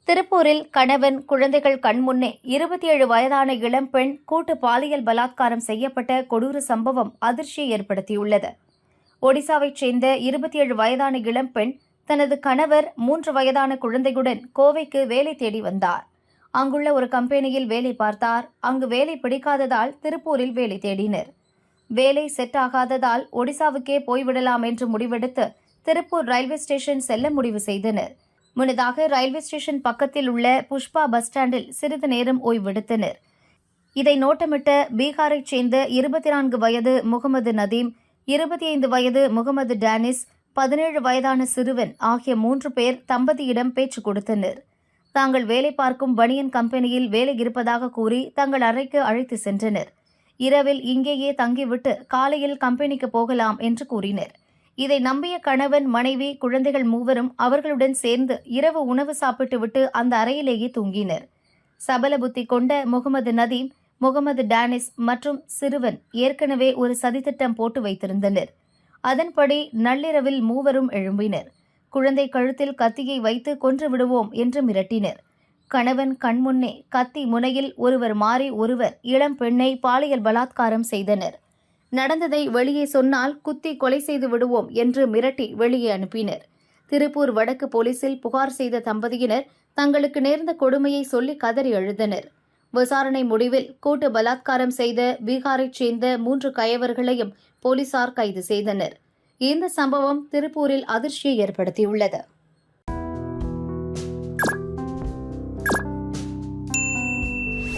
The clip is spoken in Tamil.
திருப்பூரில் கணவன், குழந்தைகள் கண்முன்னே 27 வயதான இளம்பெண் கூட்டு பாலியல் பலாத்காரம் செய்யப்பட்ட கொடூர சம்பவம் அதிர்ச்சியை ஏற்படுத்தியுள்ளது. ஒடிசாவைச் சேர்ந்த 27 வயதான இளம்பெண் தனது கணவர் 3 வயதான குழந்தையுடன் கோவைக்கு வேலை தேடி வந்தார். அங்குள்ள ஒரு கம்பெனியில் வேலை பார்த்தார். அங்கு வேலை பிடிக்காததால் திருப்பூரில் வேலை தேடினர். வேலை செட் ஆகாததால் ஒடிசாவுக்கே போய்விடலாம் என்று முடிவெடுத்து திருப்பூர் ரயில்வே ஸ்டேஷன் செல்ல முடிவு செய்தனர். முன்னதாக ரயில்வே ஸ்டேஷன் பக்கத்தில் உள்ள புஷ்பா பஸ் ஸ்டாண்டில் சிறிது நேரம் ஓய்வெடுத்தனர். இதை நோட்டமிட்ட பீகாரைச் சேர்ந்த 24 வயது முகமது நதீம், 25 வயது முகமது டானிஸ், 17 வயதான சிறுவன் ஆகிய 3 பேர் தம்பதியிடம் பேச்சு கொடுத்தனர். தாங்கள் வேலை பார்க்கும் பனியன் கம்பெனியில் வேலை இருப்பதாக கூறி தங்கள் அறைக்கு அழைத்து சென்றனர். இரவில் இங்கேயே தங்கிவிட்டு காலையில் கம்பெனிக்கு போகலாம் என்று கூறினர். இதை நம்பிய கணவன், மனைவி, குழந்தைகள் மூவரும் அவர்களுடன் சேர்ந்து இரவு உணவு சாப்பிட்டுவிட்டு அந்த அறையிலேயே தூங்கினர். சபல புத்தி கொண்ட முகமது நதீம், முகமது டானிஸ் மற்றும் சிறுவன் ஏற்கனவே ஒரு சதித்திட்டம் போட்டு வைத்திருந்தனர். அதன்படி நள்ளிரவில் மூவரும் எழும்பினர். குழந்தை கழுத்தில் கத்தியை வைத்து கொன்று விடுவோம் என்று மிரட்டினர். கணவன் கண்முன்னே கத்தி முனையில் ஒருவர் மாறி ஒருவர் இளம் பெண்ணை பாலியல் பலாத்காரம் செய்தனர். நடந்ததை வெளியே சொன்னால் குத்தி கொலை செய்து விடுவோம் என்று மிரட்டி வெளியே அனுப்பினர். திருப்பூர் வடக்கு போலீசில் புகார் செய்த தம்பதியினர் தங்களுக்கு நேர்ந்த கொடுமையை சொல்லி கதறி அழுதனர். விசாரணை முடிவில் கூட்டு பலாத்காரம் செய்த பீகாரைச் சேர்ந்த 3 கயவர்களையும் போலீசார் கைது செய்தனர். இந்த சம்பவம் திருப்பூரில் அதிர்ச்சியை ஏற்படுத்தியுள்ளது.